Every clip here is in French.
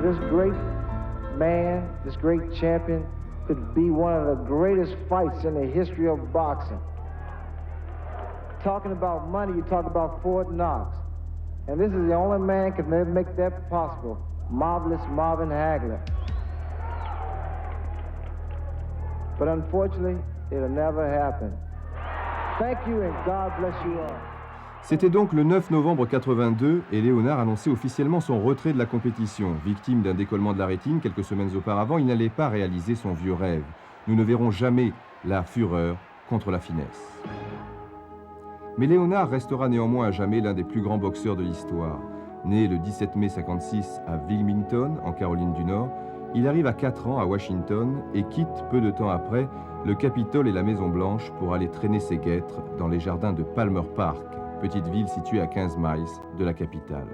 this great man, this great champion, could be one of the greatest fights in the history of boxing. Talking about money, you talk about Fort Knox. And this is the only man who can make that possible. Marvelous Marvin Hagler. But unfortunately, it'll never happen. Thank you and God bless you all. C'était donc le 9 novembre 82 et Léonard annonçait officiellement son retrait de la compétition. Victime d'un décollement de la rétine quelques semaines auparavant, il n'allait pas réaliser son vieux rêve. Nous ne verrons jamais la fureur contre la finesse. Mais Léonard restera néanmoins à jamais l'un des plus grands boxeurs de l'histoire. Né le 17 mai 1956 à Wilmington, en Caroline du Nord, il arrive à 4 ans à Washington et quitte peu de temps après le Capitole et la Maison-Blanche pour aller traîner ses guêtres dans les jardins de Palmer Park, petite ville située à 15 miles de la capitale.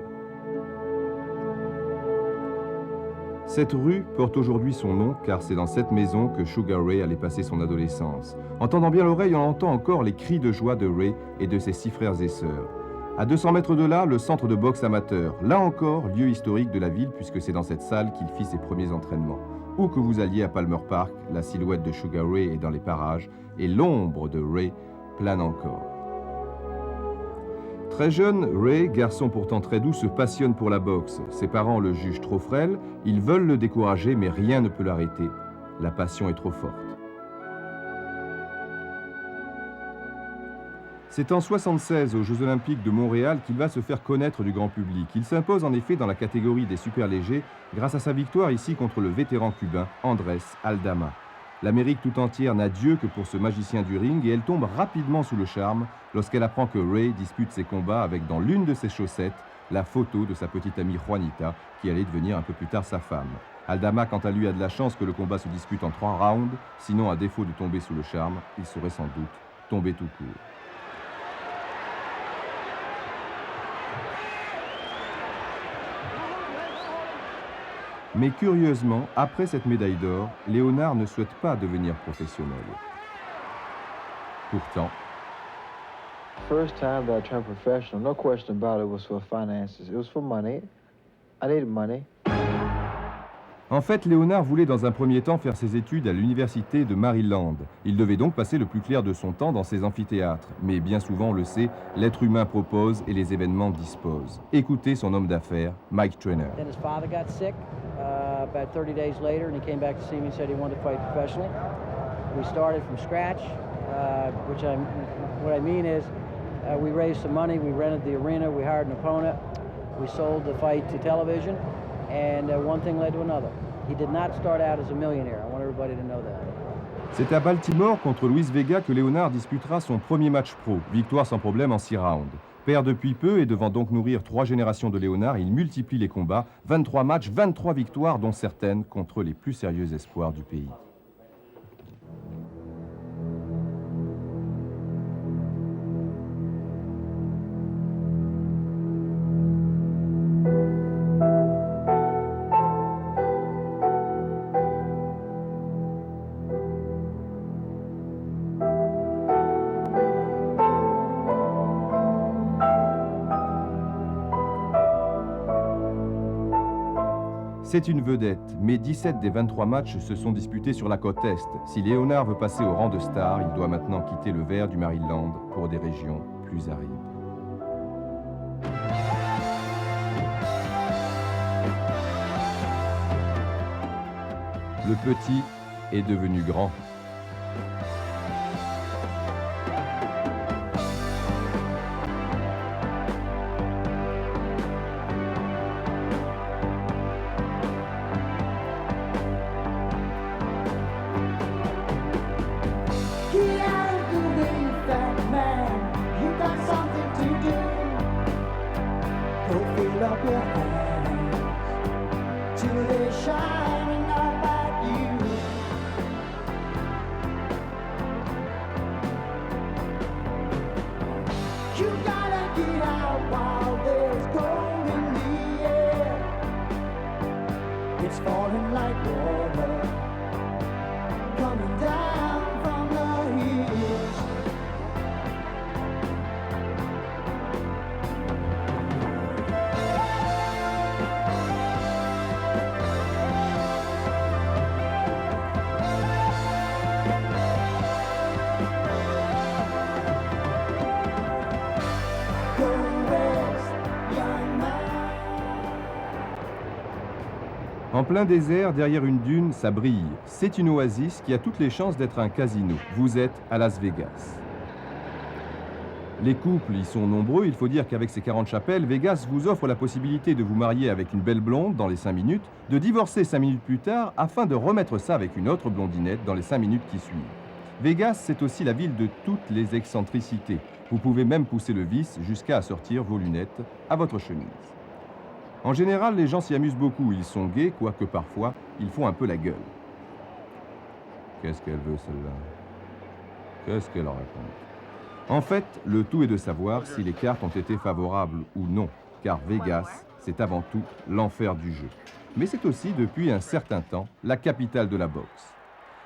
Cette rue porte aujourd'hui son nom car c'est dans cette maison que Sugar Ray allait passer son adolescence. En tendant bien l'oreille, on entend encore les cris de joie de Ray et de ses 6 frères et sœurs. À 200 mètres de là, le centre de boxe amateur, là encore, lieu historique de la ville puisque c'est dans cette salle qu'il fit ses premiers entraînements. Où que vous alliez à Palmer Park, la silhouette de Sugar Ray est dans les parages et l'ombre de Ray plane encore. Très jeune, Ray, garçon pourtant très doux, se passionne pour la boxe. Ses parents le jugent trop frêle, ils veulent le décourager, mais rien ne peut l'arrêter. La passion est trop forte. C'est en 1976, aux Jeux Olympiques de Montréal, qu'il va se faire connaître du grand public. Il s'impose en effet dans la catégorie des superlégers grâce à sa victoire ici contre le vétéran cubain Andrés Aldama. L'Amérique tout entière n'a Dieu que pour ce magicien du ring et elle tombe rapidement sous le charme lorsqu'elle apprend que Ray dispute ses combats avec dans l'une de ses chaussettes la photo de sa petite amie Juanita qui allait devenir un peu plus tard sa femme. Aldama, quant à lui, a de la chance que le combat se dispute en 3 rounds, sinon à défaut de tomber sous le charme, il serait sans doute tombé tout court. Mais curieusement, après cette médaille d'or, Léonard ne souhaite pas devenir professionnel. Pourtant, First time that I turned professional, no question about it, was for finances. It was for money. I needed money. en fait, Léonard voulait dans un premier temps faire ses études à l'université de Maryland. Il devait donc passer le plus clair de son temps dans ses amphithéâtres. Mais bien souvent, on le sait, l'être humain propose et les événements disposent. Écoutez son homme d'affaires, Mike Trainer. Then his father got sick about 30 days later, and he came back to see me and said he wanted to fight professionally. We started from scratch, what I mean is we raised some money, we rented the arena, we hired an opponent, we sold the fight to television, and one thing led to another. He did not start out as a millionaire. I want everybody to know that. C'est à Baltimore contre Luis Vega que Léonard disputera son premier match pro. Victoire sans problème en 6 rounds. Père depuis peu et devant donc nourrir 3 générations de Léonard, il multiplie les combats. 23 matchs, 23 victoires, dont certaines contre les plus sérieux espoirs du pays. C'est une vedette, mais 17 des 23 matchs se sont disputés sur la côte Est. Si Léonard veut passer au rang de star, il doit maintenant quitter le vert du Maryland pour des régions plus arides. Le petit est devenu grand. En plein désert, derrière une dune, ça brille. C'est une oasis qui a toutes les chances d'être un casino. Vous êtes à Las Vegas. Les couples y sont nombreux. Il faut dire qu'avec ses 40 chapelles, Vegas vous offre la possibilité de vous marier avec une belle blonde dans les 5 minutes, de divorcer 5 minutes plus tard afin de remettre ça avec une autre blondinette dans les 5 minutes qui suivent. Vegas, c'est aussi la ville de toutes les excentricités. Vous pouvez même pousser le vice jusqu'à assortir vos lunettes à votre chemise. En général, les gens s'y amusent beaucoup. Ils sont gais, quoique parfois, ils font un peu la gueule. Qu'est-ce qu'elle veut, celle-là? Qu'est-ce qu'elle raconte? En fait, le tout est de savoir si les cartes ont été favorables ou non, car Vegas, c'est avant tout l'enfer du jeu. Mais c'est aussi, depuis un certain temps, la capitale de la boxe.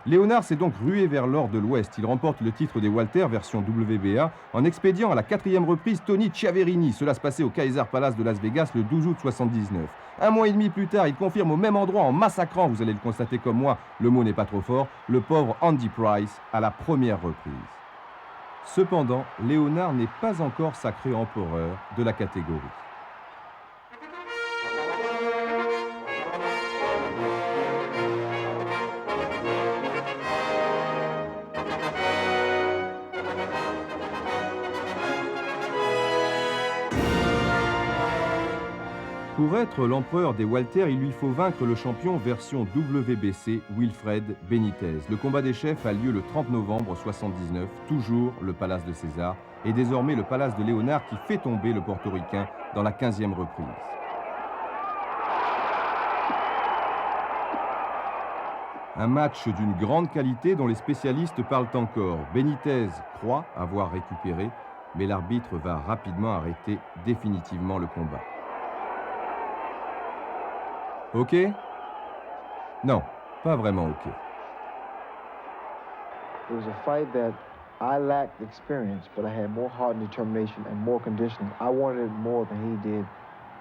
Léonard s'est donc rué vers l'or de l'Ouest. Il remporte le titre des Walters version WBA en expédiant à la 4e reprise Tony Chiaverini. Cela se passait au Caesars Palace de Las Vegas le 12 août 79. Un mois et demi plus tard, il confirme au même endroit en massacrant, vous allez le constater comme moi, le mot n'est pas trop fort, le pauvre Andy Price à la première reprise. Cependant, Léonard n'est pas encore sacré empereur de la catégorie. Pour être l'empereur des Walters, il lui faut vaincre le champion version WBC, Wilfred Benitez. Le combat des chefs a lieu le 30 novembre 79, toujours le Palace de César, et désormais le Palace de Léonard qui fait tomber le portoricain dans la 15e reprise. Un match d'une grande qualité dont les spécialistes parlent encore. Benitez croit avoir récupéré, mais l'arbitre va rapidement arrêter définitivement le combat. OK? Non, pas vraiment OK. It was a fight that I lacked experience, but I had more heart and determination and more conditioning. I wanted it more than he did.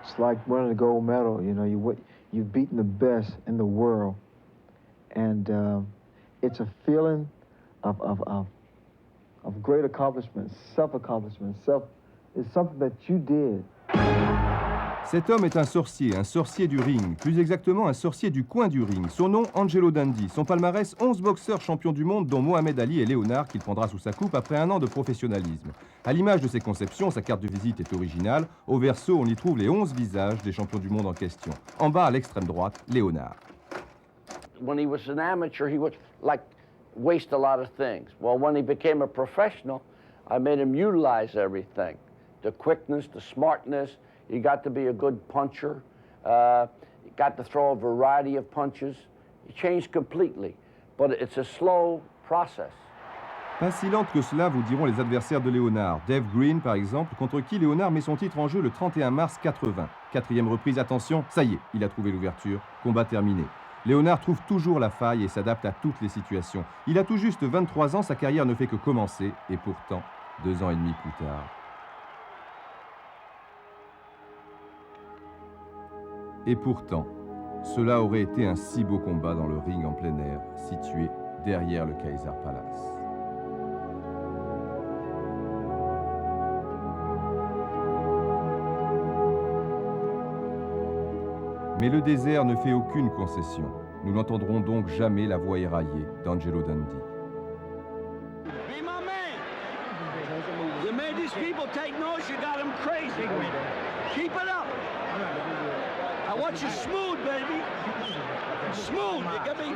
It's like winning the gold medal. You know, you've beaten the best in the world, and it's a feeling of great accomplishment, self-accomplishment. It's something that you did. Cet homme est un sorcier du ring, plus exactement un sorcier du coin du ring. Son nom, Angelo Dundee. Son palmarès, 11 boxeurs champions du monde, dont Mohamed Ali et Léonard, qu'il prendra sous sa coupe après un an de professionnalisme. À l'image de ses conceptions, sa carte de visite est originale. Au verso, on y trouve les 11 visages des champions du monde en question. En bas, à l'extrême droite, Léonard. When he was an amateur, he would waste a lot of things. Well, when he became a professional, I made him utilize everything. The quickness, the smartness. You got to be a good puncher. You got to throw a variety of punches. He changed completely, but it's a slow process. Pas si lente que cela, vous diront les adversaires de Léonard. Dave Green, par exemple, contre qui Léonard met son titre en jeu le 31 mars 80. 4e reprise, attention, ça y est, il a trouvé l'ouverture, combat terminé. Léonard trouve toujours la faille et s'adapte à toutes les situations. Il a tout juste 23 ans, sa carrière ne fait que commencer, et pourtant, 2 ans et demi plus tard. Et pourtant, cela aurait été un si beau combat dans le ring en plein air, situé derrière le Caesars Palace. Mais le désert ne fait aucune concession. Nous n'entendrons donc jamais la voix éraillée d'Angelo Dundee. Be my man. You made these people take notice, you got them crazy. Keep it up. I want you smooth, baby. Smooth, you get me?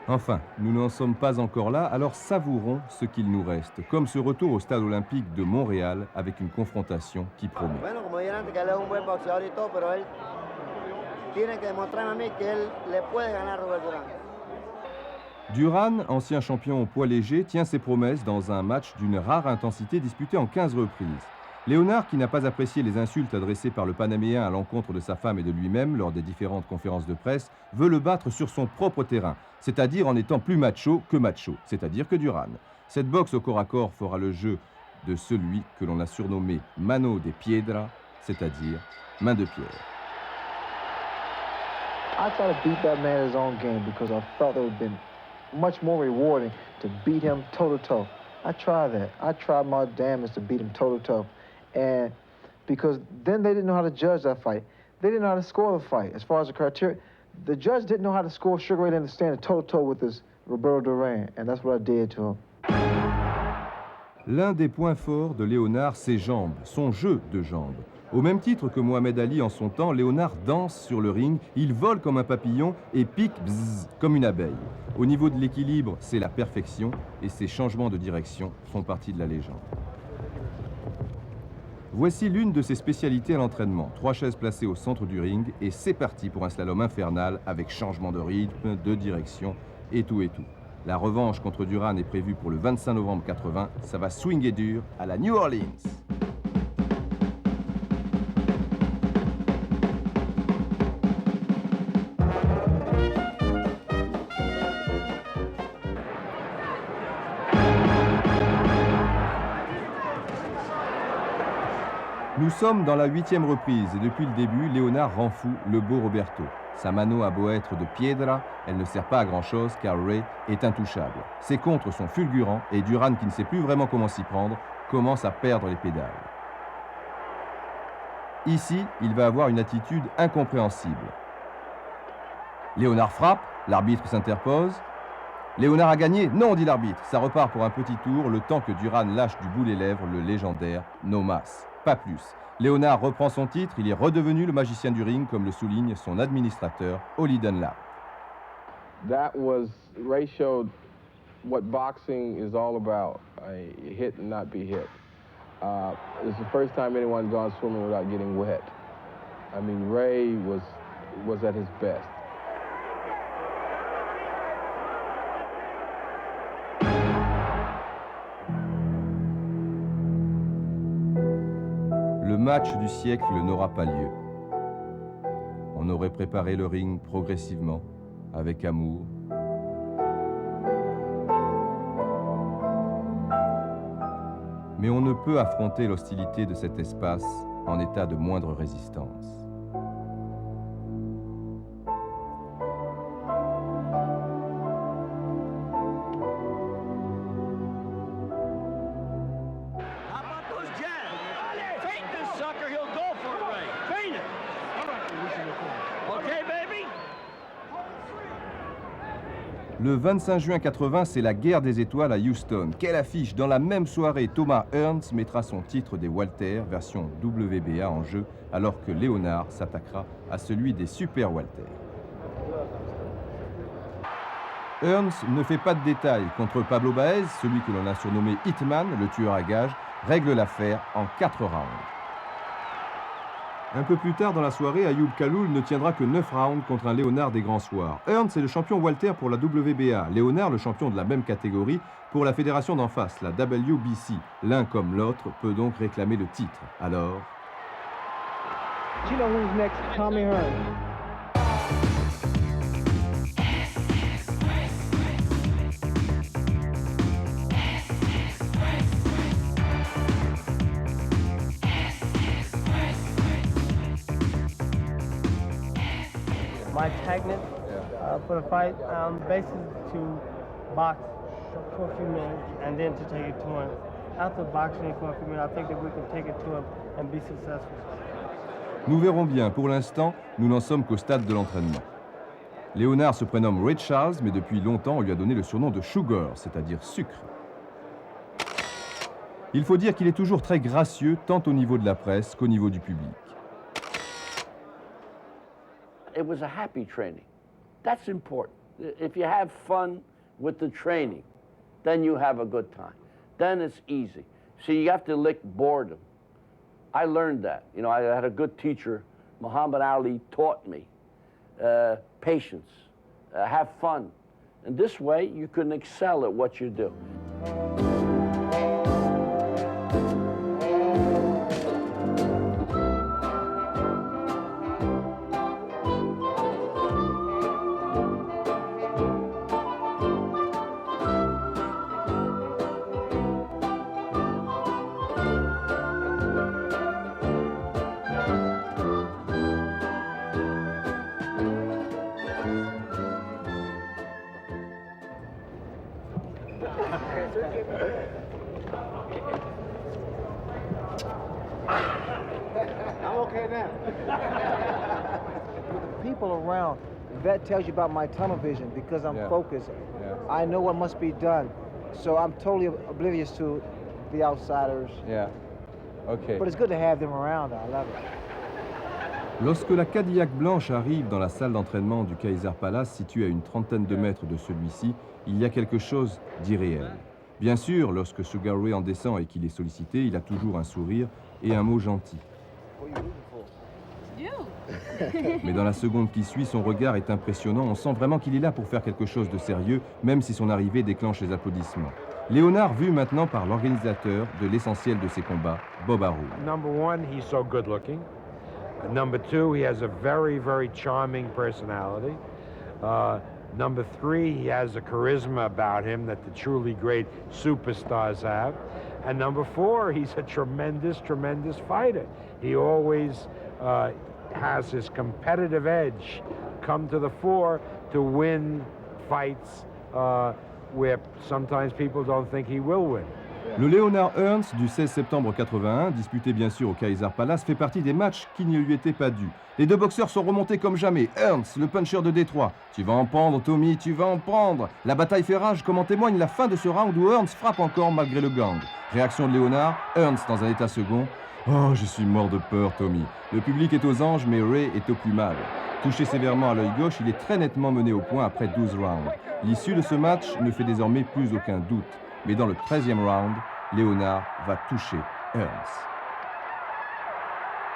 Enfin, nous n'en sommes pas encore là, alors savourons ce qu'il nous reste, comme ce retour au stade olympique de Montréal avec une confrontation qui promet. Bueno, como dirán que él es un buen boxeador y todo, pero él tiene que demostrarme a mí que él le puede ganar a Robert Duran. Duran, ancien champion au poids léger, tient ses promesses dans un match d'une rare intensité disputé en 15 reprises. Léonard, qui n'a pas apprécié les insultes adressées par le Panaméen à l'encontre de sa femme et de lui-même lors des différentes conférences de presse, veut le battre sur son propre terrain, c'est-à-dire en étant plus macho que macho, c'est-à-dire que Duran. Cette boxe au corps à corps fera le jeu de celui que l'on a surnommé Mano de Piedra, c'est-à-dire main de pierre. I try to beat that man at his own game because I felt it would have been much more rewarding to beat him toe-to-toe. I tried that. I tried my damnedest to beat him toe-to-toe. And because then they didn't know how to judge that fight. they didn't know how to score the fight. As far as the criteria, the judge didn't know how to score Sugar Ray Leonard standing toe-to-toe with this Roberto Duran, and that's what I did to him. L'un des points forts de Léonard, ses jambes, son jeu de jambes. Au même titre que Mohamed Ali en son temps, Léonard danse sur le ring, il vole comme un papillon et pique bzzz, comme une abeille. Au niveau de l'équilibre, c'est la perfection et ses changements de direction font partie de la légende. Voici l'une de ses spécialités à l'entraînement. 3 chaises placées au centre du ring et c'est parti pour un slalom infernal avec changement de rythme, de direction et tout et tout. La revanche contre Duran est prévue pour le 25 novembre 80. Ça va swinguer dur à la New Orleans. Nous sommes dans la 8e reprise et depuis le début, Léonard rend fou le beau Roberto. Sa mano a beau être de piedra, elle ne sert pas à grand-chose car Ray est intouchable. Ses contres sont fulgurants et Duran, qui ne sait plus vraiment comment s'y prendre, commence à perdre les pédales. Ici, il va avoir une attitude incompréhensible. Léonard frappe, l'arbitre s'interpose. Léonard a gagné? Non, dit l'arbitre. Ça repart pour un petit tour, le temps que Duran lâche du bout des lèvres le légendaire No Mas. Pas plus. Léonard reprend son titre, il est redevenu le magicien du ring, comme le souligne son administrateur, Holly Dunlap. Ray showed what boxing is all about, hit and not be hit. It's the first time anyone's gone swimming without getting wet. I mean, Ray was at his best. Le match du siècle n'aura pas lieu. On aurait préparé le ring progressivement, avec amour. Mais on ne peut affronter l'hostilité de cet espace en état de moindre résistance. Le 25 juin 80, c'est la guerre des étoiles à Houston. Quelle affiche! Dans la même soirée, Thomas Hearns mettra son titre des Walter, version WBA en jeu, alors que Léonard s'attaquera à celui des Super Walter. Hearns ne fait pas de détails. Contre Pablo Baez, celui que l'on a surnommé Hitman, le tueur à gages, règle l'affaire en 4 rounds. Un peu plus tard dans la soirée, Ayoub Kaloul ne tiendra que 9 rounds contre un Léonard des grands soirs. Hearns est le champion Walter pour la WBA, Léonard le champion de la même catégorie pour la fédération d'en face, la WBC. L'un comme l'autre peut donc réclamer le titre. Alors... You know who's next? Tommy Hearns. Mike Tagnett for the fight, basically to box for a few minutes and then to take it to him. After boxing for a few minutes, I think that we can take it to him and be successful. Nous verrons bien. Pour l'instant, nous n'en sommes qu'au stade de l'entraînement. Léonard se prénomme Ray Charles, mais depuis longtemps, on lui a donné le surnom de Sugar, c'est-à-dire sucre. Il faut dire qu'il est toujours très gracieux, tant au niveau de la presse qu'au niveau du public. It was a happy training. That's important. If you have fun with the training, then you have a good time. Then it's easy. See, you have to lick boredom. I learned that. You know, I had a good teacher, Muhammad Ali, taught me patience, have fun. And this way, you can excel at what you do. I'm okay now. people around, that tells you about my tunnel vision because I'm focused. I know what must be done. So I'm totally oblivious to the outsiders. Yeah. Okay. But it's good to have them around. I love it. Lorsque la Cadillac blanche arrive dans la salle d'entraînement du Kaiser Palace, située à une trentaine de mètres de celui-ci, il y a quelque chose d'irréel. Bien sûr, lorsque Sugar Ray en descend et qu'il est sollicité, il a toujours un sourire et un mot gentil. Mais dans la seconde qui suit, son regard est impressionnant. On sent vraiment qu'il est là pour faire quelque chose de sérieux, même si son arrivée déclenche les applaudissements. Léonard vu maintenant par l'organisateur de l'essentiel de ses combats, Bob Arum. Number one, he's so good looking. Number two, he has a very, very charming personality. Number three, he has a charisma about him that the truly great superstars have. And number four, he's a tremendous, tremendous fighter. He always has his competitive edge come to the fore to win fights where sometimes people don't think he will win. Le Leonard Hearns du 16 septembre 81, disputé bien sûr au Kaiser Palace, fait partie des matchs qui ne lui étaient pas dus. Les deux boxeurs sont remontés comme jamais. Hearns, le puncher de Détroit. Tu vas en prendre, Tommy, tu vas en prendre. La bataille fait rage, comme en témoigne la fin de ce round où Hearns frappe encore malgré le gang. Réaction de Léonard, Hearns dans un état second. Oh, je suis mort de peur, Tommy. Le public est aux anges, mais Ray est au plus mal. Touché sévèrement à l'œil gauche, il est très nettement mené au point après 12 rounds. L'issue de ce match ne fait désormais plus aucun doute. Mais dans le 13e round, Léonard va toucher Hearns.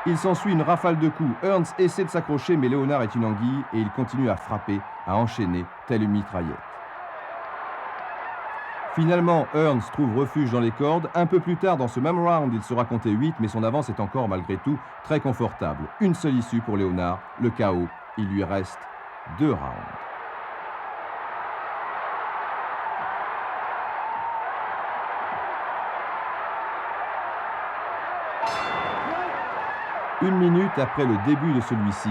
Il s'ensuit une rafale de coups. Hearns essaie de s'accrocher, mais Léonard est une anguille et il continue à frapper, à enchaîner, telle une mitraillette. Finalement, Hearns trouve refuge dans les cordes. Un peu plus tard, dans ce même round, il sera compté 8, mais son avance est encore, malgré tout, très confortable. Une seule issue pour Léonard, le KO. Il lui reste 2 rounds. Une minute après le début de celui-ci,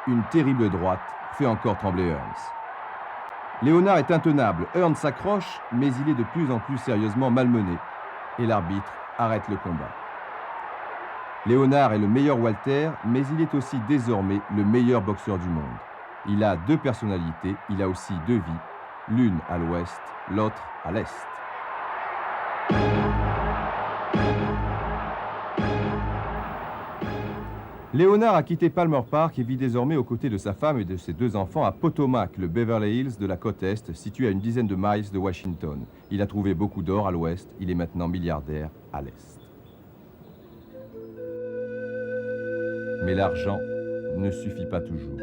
une terrible droite fait encore trembler Hearns. Léonard est intenable, Hearns s'accroche, mais il est de plus en plus sérieusement malmené. Et l'arbitre arrête le combat. Léonard est le meilleur welter, mais il est aussi désormais le meilleur boxeur du monde. Il a 2 personnalités, il a aussi 2 vies, l'une à l'ouest, l'autre à l'est. Léonard a quitté Palmer Park et vit désormais aux côtés de sa femme et de ses 2 enfants à Potomac, le Beverly Hills de la côte Est, situé à une dizaine de miles de Washington. Il a trouvé beaucoup d'or à l'Ouest, il est maintenant milliardaire à l'Est. Mais l'argent ne suffit pas toujours.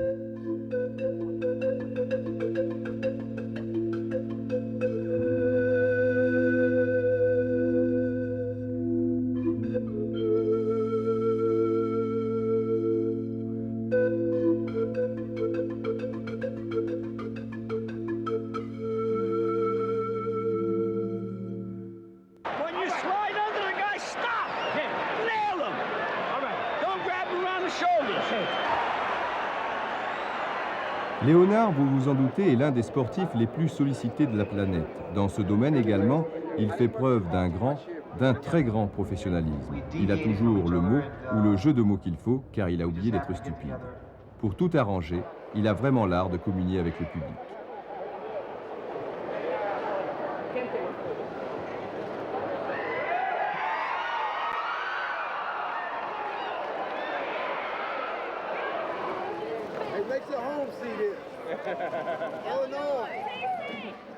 Léonard, vous vous en doutez, est l'un des sportifs les plus sollicités de la planète. Dans ce domaine également, il fait preuve d'un très grand professionnalisme. Il a toujours le mot ou le jeu de mots qu'il faut, car il a oublié d'être stupide. Pour tout arranger, il a vraiment l'art de communier avec le public.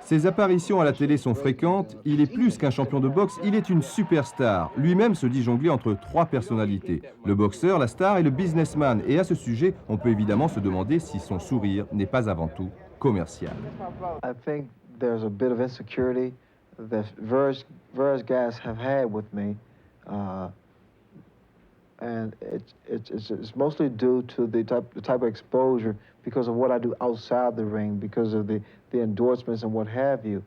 Ses apparitions à la télé sont fréquentes, il est plus qu'un champion de boxe, il est une superstar. Lui-même se dit jongler entre 3 personnalités, le boxeur, la star et le businessman. Et à ce sujet, on peut évidemment se demander si son sourire n'est pas avant tout commercial. I think there's a bit of insecurity that various guys have had with me. And it's mostly due to the type of exposure because of what I do outside the ring, because of the endorsements and what have you.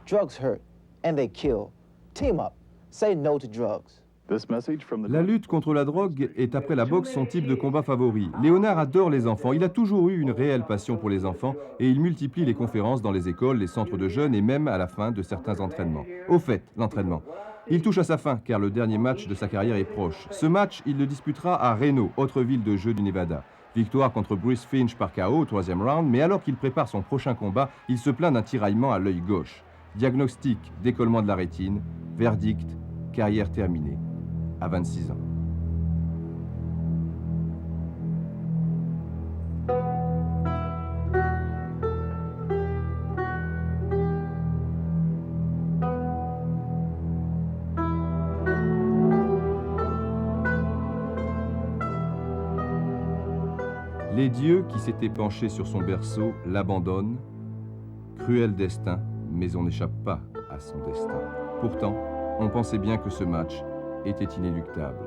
Drugs hurt, and they kill. Team up. Say no to drugs. La lutte contre la drogue est après la boxe son type de combat favori. Léonard adore les enfants, il a toujours eu une réelle passion pour les enfants et il multiplie les conférences dans les écoles, les centres de jeunes et même à la fin de certains entraînements. Au fait, l'entraînement. Il touche à sa fin car le dernier match de sa carrière est proche. Ce match, il le disputera à Reno, autre ville de jeu du Nevada. Victoire contre Bruce Finch par KO au 3e round, mais alors qu'il prépare son prochain combat, il se plaint d'un tiraillement à l'œil gauche. Diagnostic, décollement de la rétine, verdict, carrière terminée, à 26 ans. Les dieux qui s'étaient penchés sur son berceau l'abandonnent. Cruel destin, mais on n'échappe pas à son destin. Pourtant, on pensait bien que ce match était inéluctable.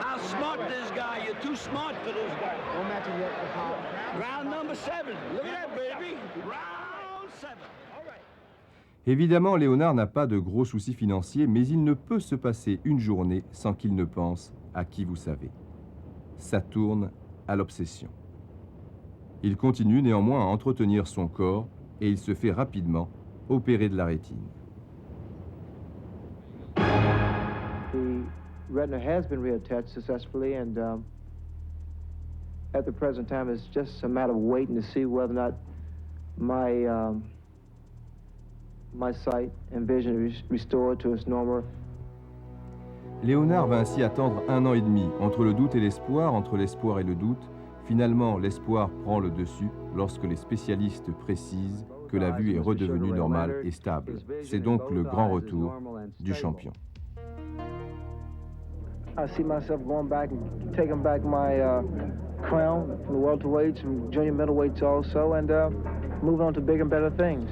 Outsmart this guy. You're too smart for this guy. Round number 7. Look at that, baby. Round 7. All right. Évidemment, Léonard n'a pas de gros soucis financiers, mais il ne peut se passer une journée sans qu'il ne pense à qui vous savez. Ça tourne à l'obsession. Il continue néanmoins à entretenir son corps et il se fait rapidement opérer de la rétine. The retina has been reattached successfully, and at the present time, it's just a matter of waiting to see whether or not my sight and vision is restored to its normal. Léonard va ainsi attendre 1 an et demi, entre le doute et l'espoir, entre l'espoir et le doute. Finalement, l'espoir prend le dessus lorsque les spécialistes précisent que la vue est redevenue normale et stable. C'est donc le grand retour du champion. I see myself going back and taking back my crown from the welterweights and junior middleweights also, and moving on to bigger and better things.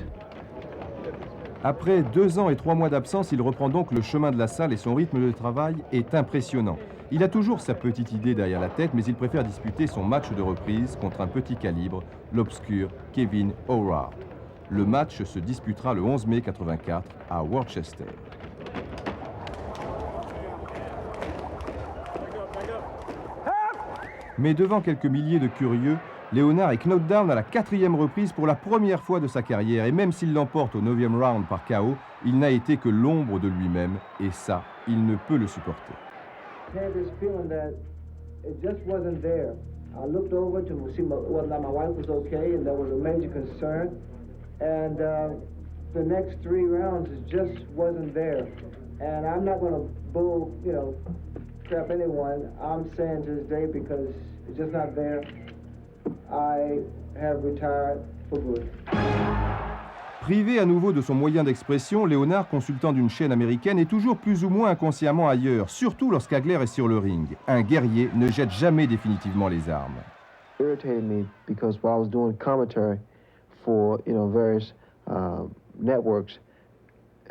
Après 2 ans et 3 mois d'absence, il reprend donc le chemin de la salle et son rythme de travail est impressionnant. Il a toujours sa petite idée derrière la tête, mais il préfère disputer son match de reprise contre un petit calibre, l'obscur Kevin O'Rourke. Le match se disputera le 11 mai 84 à Worcester. Mais devant quelques milliers de curieux, Léonard est knockdown à la 4e reprise pour la première fois de sa carrière. Et même s'il l'emporte au 9e round par KO, il n'a été que l'ombre de lui-même. Et ça, il ne peut le supporter. I had this feeling that it just wasn't there. I looked over to see whether or not my wife was okay, and that was a major concern. And the next 3 rounds just wasn't there. And I'm not going to crap anyone. I'm saying to this day, because it's just not there, I have retired for good. Privé à nouveau de son moyen d'expression, Léonard, consultant d'une chaîne américaine, est toujours plus ou moins inconsciemment ailleurs, surtout lorsqu'Hagler est sur le ring. Un guerrier ne jette jamais définitivement les armes. It irritated me because while I was doing commentary for various networks,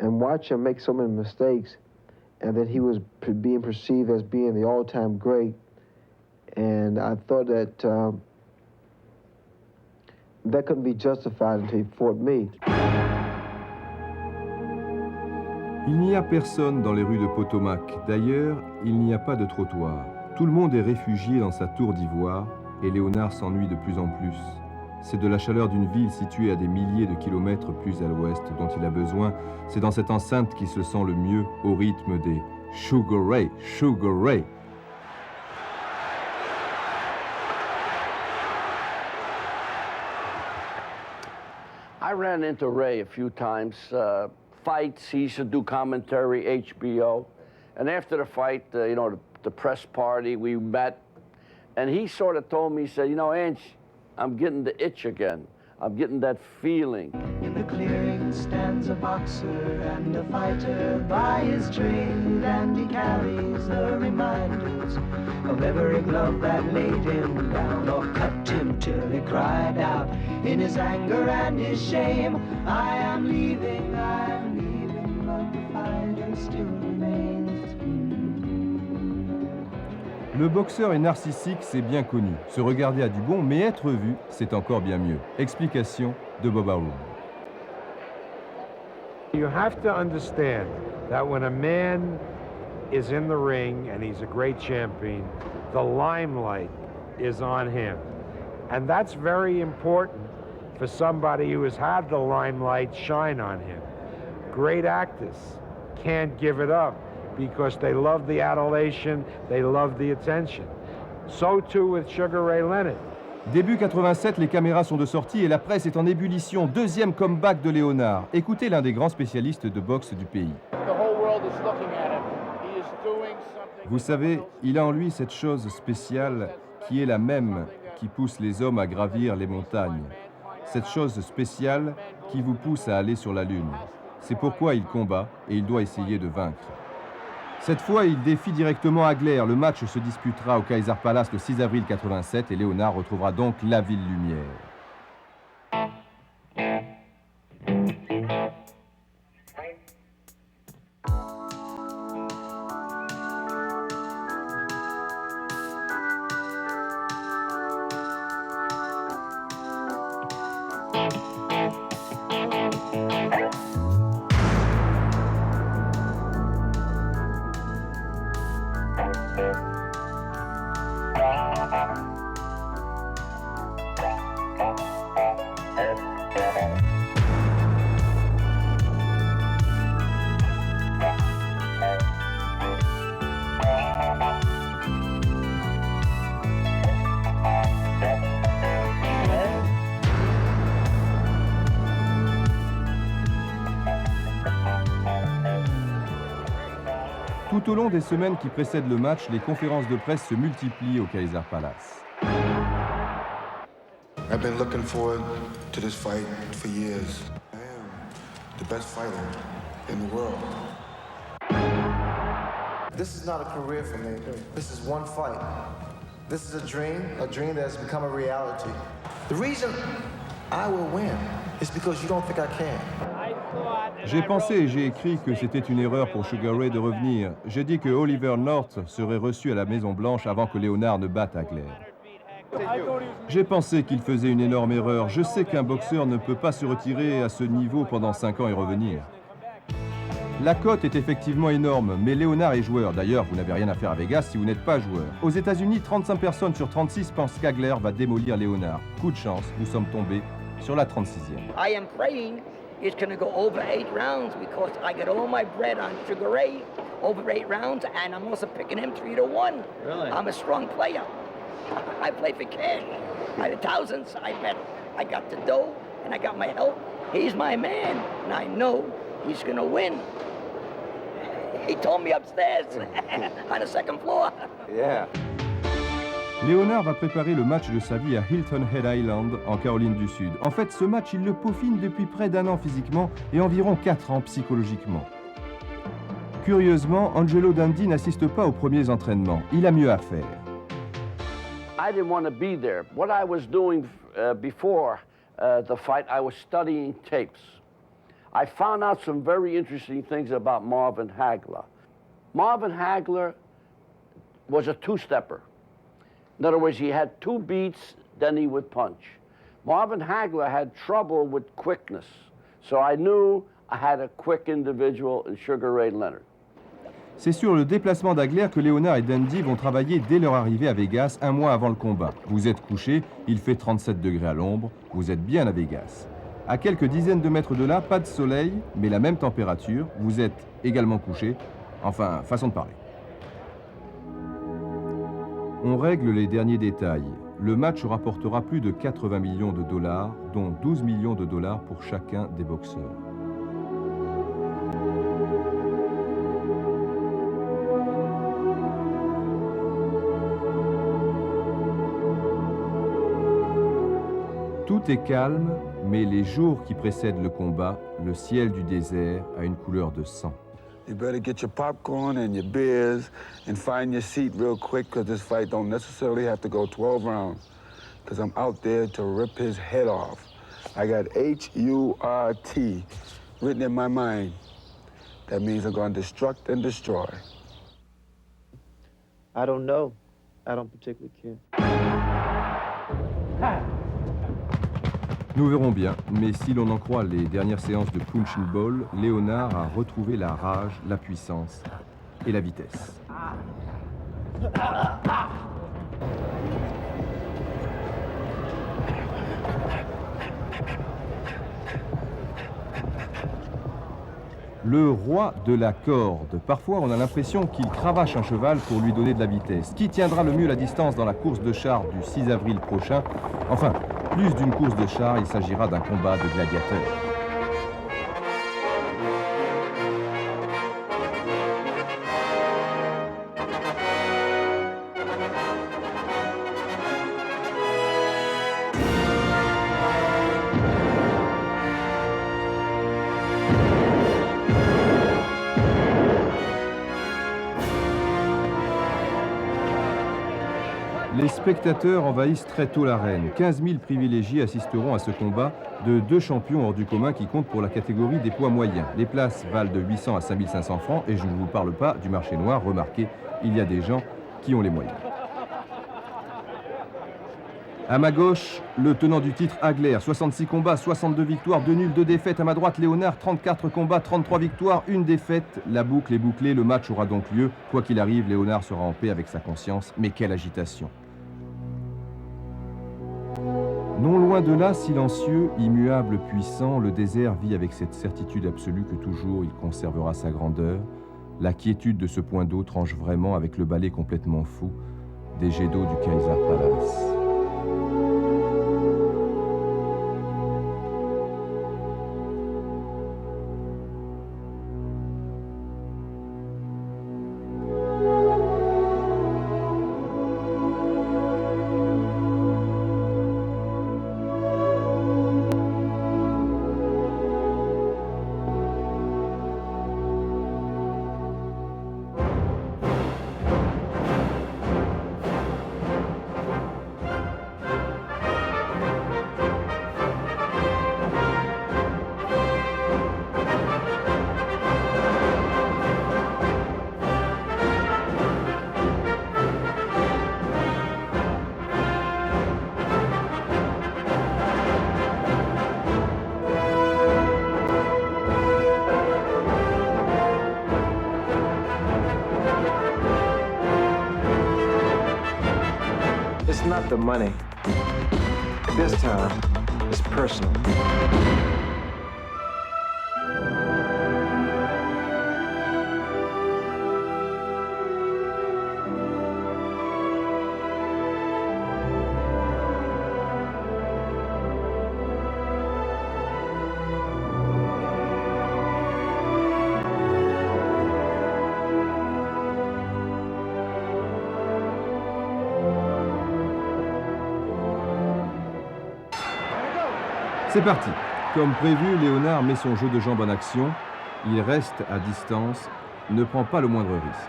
and watch him make so many mistakes, and that he was being perceived as being the all-time great, and I thought that that couldn't be justified until he fought me. Il n'y a personne dans les rues de Potomac. D'ailleurs, il n'y a pas de trottoir. Tout le monde est réfugié dans sa tour d'ivoire et Léonard s'ennuie de plus en plus. C'est de la chaleur d'une ville située à des milliers de kilomètres plus à l'ouest dont il a besoin. C'est dans cette enceinte qu'il se sent le mieux au rythme des Sugar Ray, Sugar Ray. I ran into Ray a few times, fights, he used to do commentary, HBO. And after the fight, the press party, we met. And he sort of told me, he said, Ange, I'm getting the itch again. I'm getting that feeling. In the clearing stands a boxer and a fighter by his trade, and he carries the reminders of every glove that laid him down or cut him till he cried out in his anger and his shame, I am leaving, but the fighter still remains. Le boxeur est narcissique, c'est bien connu. Se regarder a du bon, mais être vu, c'est encore bien mieux. Explication de Bob Arum. You have to understand that when a man is in the ring and he's a great champion, the limelight is on him. And that's very important for somebody who has had the limelight shine on him. Great actors can't give it up because they love the adulation, they love the attention. So too with Sugar Ray Leonard. Début 87, les caméras sont de sortie et la presse est en ébullition. Deuxième comeback de Léonard. Écoutez l'un des grands spécialistes de boxe du pays. Vous savez, il a en lui cette chose spéciale qui est la même qui pousse les hommes à gravir les montagnes. Cette chose spéciale qui vous pousse à aller sur la Lune. C'est pourquoi il combat et il doit essayer de vaincre. Cette fois, il défie directement Hagler. Le match se disputera au Kaiser Palace le 6 avril 87 et Léonard retrouvera donc la ville lumière. Tout au long des semaines qui précèdent le match, les conférences de presse se multiplient au Kaiser Palace. I've been looking forward to this fight for years. I am the best fighter in the world. This is not a career for me. This is one fight. This is a dream that has become a reality. The reason I will win is because you don't think I can. J'ai pensé et j'ai écrit que c'était une erreur pour Sugar Ray de revenir. J'ai dit que Oliver North serait reçu à la Maison-Blanche avant que Léonard ne batte Hagler. J'ai pensé qu'il faisait une énorme erreur. Je sais qu'un boxeur ne peut pas se retirer à ce niveau pendant 5 ans et revenir. La cote est effectivement énorme, mais Léonard est joueur. D'ailleurs, vous n'avez rien à faire à Vegas si vous n'êtes pas joueur. Aux États-Unis, 35 personnes sur 36 pensent qu'Hagler va démolir Léonard. Coup de chance, nous sommes tombés sur la 36e. I am praying it's going to go over 8 rounds because I got all my bread on Sugar Ray over 8 rounds, and I'm also picking him 3-1. Really? I'm a strong player. I play for cash. I have thousands. I bet. I got the dough and I got my help. He's my man, and I know he's going to win. He told me upstairs on the second floor. Yeah. Léonard va préparer le match de sa vie à Hilton Head Island, en Caroline du Sud. En fait, ce match, il le peaufine depuis près d'1 an physiquement et environ 4 ans psychologiquement. Curieusement, Angelo Dundee n'assiste pas aux premiers entraînements. Il a mieux à faire. I didn't want to be there. What I was doing before the fight, I was studying tapes. I found out some very interesting things about Marvin Hagler. Marvin Hagler was a two-stepper. In other words, he had 2 beats, then he would punch. Marvin Hagler had trouble with quickness, so I knew I had a quick individual in Sugar Ray Leonard. C'est sur le déplacement d'Hagler que Léonard et Dundee vont travailler dès leur arrivée à Vegas, 1 mois avant le combat. Vous êtes couché, il fait 37 degrés à l'ombre, vous êtes bien à Vegas. À quelques dizaines de mètres de là, pas de soleil, mais la même température, vous êtes également couché, enfin, façon de parler. On règle les derniers détails. Le match rapportera plus de 80 millions de dollars, dont 12 millions de dollars pour chacun des boxeurs. Tout est calme, mais les jours qui précèdent le combat, le ciel du désert a une couleur de sang. You better get your popcorn and your beers and find your seat real quick because this fight don't necessarily have to go 12 rounds because I'm out there to rip his head off. I got H-U-R-T written in my mind. That means I'm going to destruct and destroy. I don't know. I don't particularly care. Nous verrons bien, mais si l'on en croit les dernières séances de punching ball, Léonard a retrouvé la rage, la puissance et la vitesse. le roi de la corde. Parfois, on a l'impression qu'il cravache un cheval pour lui donner de la vitesse. Qui tiendra le mieux la distance dans la course de chars du 6 avril prochain? Enfin, plus d'une course de chars, il s'agira d'un combat de gladiateurs. Les spectateurs envahissent très tôt l'arène. 15 000 privilégiés assisteront à ce combat de deux champions hors du commun qui comptent pour la catégorie des poids moyens. Les places valent de 800 à 5 500 francs et je ne vous parle pas du marché noir. Remarquez, il y a des gens qui ont les moyens. À ma gauche, le tenant du titre Hagler, 66 combats, 62 victoires, 2 nuls, 2 défaites. À ma droite, Léonard, 34 combats, 33 victoires, 1 défaite. La boucle est bouclée, le match aura donc lieu. Quoi qu'il arrive, Léonard sera en paix avec sa conscience. Mais quelle agitation! Non loin de là, silencieux, immuable, puissant, le désert vit avec cette certitude absolue que toujours il conservera sa grandeur. La quiétude de ce point d'eau tranche vraiment avec le balai complètement fou des jets d'eau du Kaiser Palace. It's not the money. This time, it's personal. C'est parti. Comme prévu, Léonard met son jeu de jambes en action. Il reste à distance, ne prend pas le moindre risque.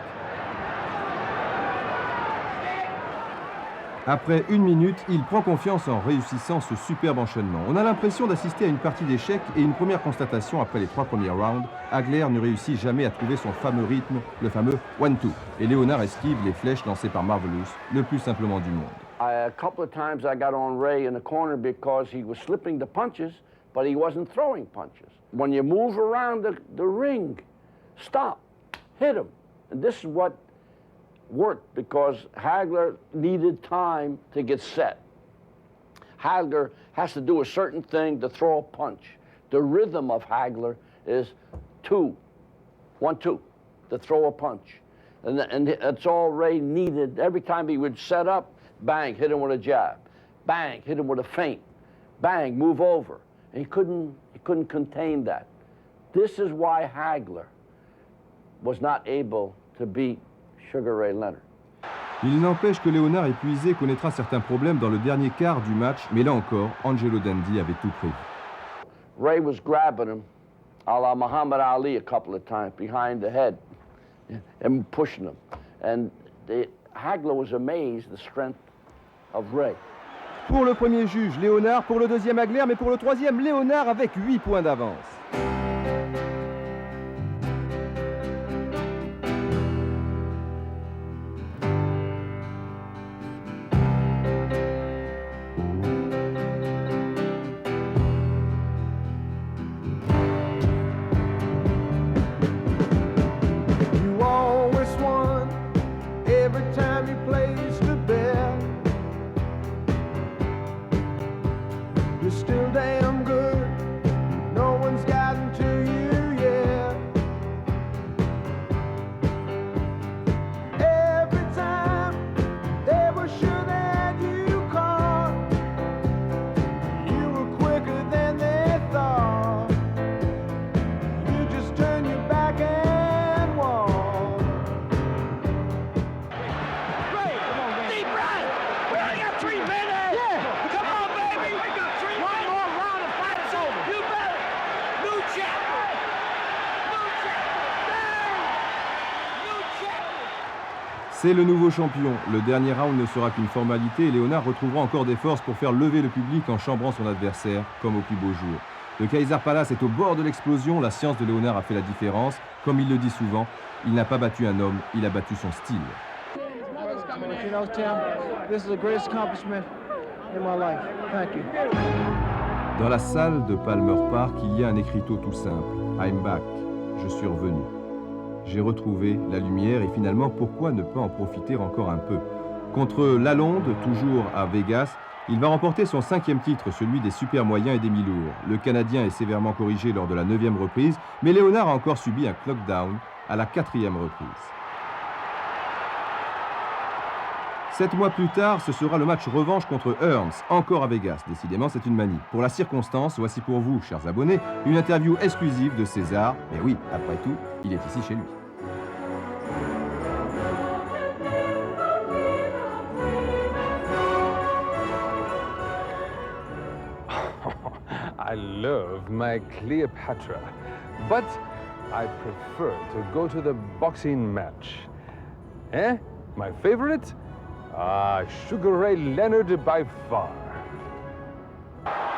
Après 1 minute, il prend confiance en réussissant ce superbe enchaînement. On a l'impression d'assister à une partie d'échecs et une première constatation après les 3 premiers rounds. Hagler ne réussit jamais à trouver son fameux rythme, le fameux 1-2. Et Léonard esquive les flèches lancées par Marvelous, le plus simplement du monde. A couple of times I got on Ray in the corner because he was slipping the punches, but he wasn't throwing punches. When you move around the ring, stop, hit him. And this is what worked because Hagler needed time to get set. Hagler has to do a certain thing to throw a punch. The rhythm of Hagler is 2, 1, 2, to throw a punch. And that's all Ray needed. Every time he would set up, bang, hit him with a jab. Bang, hit him with a feint. Bang, move over. And he couldn't contain that. This is why Hagler was not able to beat Sugar Ray Leonard. Il n'empêche que Léonard épuisé connaîtra certains problèmes dans le dernier quart du match, mais là encore, Angelo Dundee avait tout prévu. Ray was grabbing him, a la Muhammad Ali a couple of times, behind the head, and pushing him. And Hagler was amazed at the strength of Ray. Pour le premier juge, Léonard. Pour le deuxième, Hagler. Mais pour le troisième, Léonard avec 8 points d'avance. You always won every time you placed a bet. You're still damn good. No one's gotten C'est le nouveau champion. Le dernier round ne sera qu'une formalité et Léonard retrouvera encore des forces pour faire lever le public en chambrant son adversaire, comme au plus beau jour. Le Kaiser Palace est au bord de l'explosion. La science de Léonard a fait la différence. Comme il le dit souvent, il n'a pas battu un homme, il a battu son style. You know, Tim, this is the greatest accomplishment in my life. Thank you. Dans la salle de Palmer Park, il y a un écriteau tout simple. I'm back. Je suis revenu. J'ai retrouvé la lumière et finalement, pourquoi ne pas en profiter encore un peu? Contre Lalonde, toujours à Vegas, il va remporter son 5e titre, celui des super moyens et des mi-lourds. Le Canadien est sévèrement corrigé lors de la 9e reprise, mais Léonard a encore subi un knockdown à la 4e reprise. 7 mois plus tard, ce sera le match revanche contre Hearns, encore à Vegas. Décidément, c'est une manie. Pour la circonstance, voici pour vous, chers abonnés, une interview exclusive de César. Mais oui, après tout, il est ici chez lui. I love my Cleopatra, but I prefer to go to the boxing match. Eh? My favorite? Ah, Sugar Ray Leonard by far.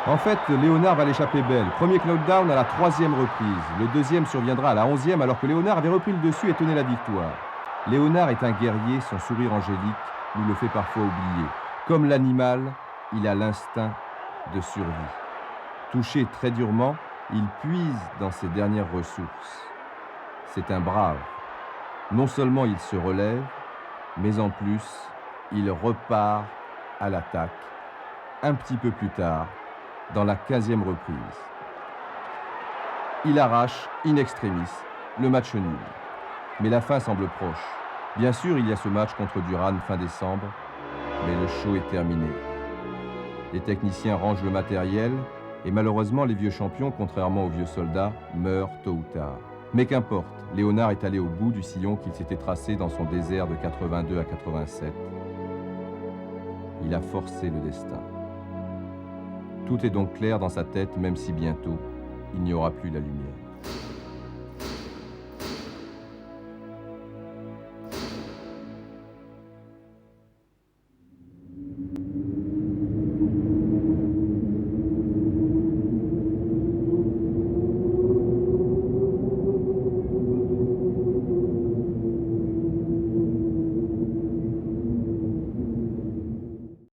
En fait, Léonard va l'échapper belle. Premier knockdown à la 3e reprise. Le 2e surviendra à la 11e alors que Léonard avait repris le dessus et tenait la victoire. Léonard est un guerrier, son sourire angélique nous le fait parfois oublier. Comme l'animal, il a l'instinct de survie. Touché très durement, il puise dans ses dernières ressources. C'est un brave. Non seulement il se relève, mais en plus, il repart à l'attaque, un petit peu plus tard, dans la 15e reprise. Il arrache, in extremis, le match nul. Mais la fin semble proche. Bien sûr, il y a ce match contre Duran fin décembre, mais le show est terminé. Les techniciens rangent le matériel, et malheureusement, les vieux champions, contrairement aux vieux soldats, meurent tôt ou tard. Mais qu'importe, Léonard est allé au bout du sillon qu'il s'était tracé dans son désert de 82 à 87. Il a forcé le destin. Tout est donc clair dans sa tête, même si bientôt, il n'y aura plus la lumière.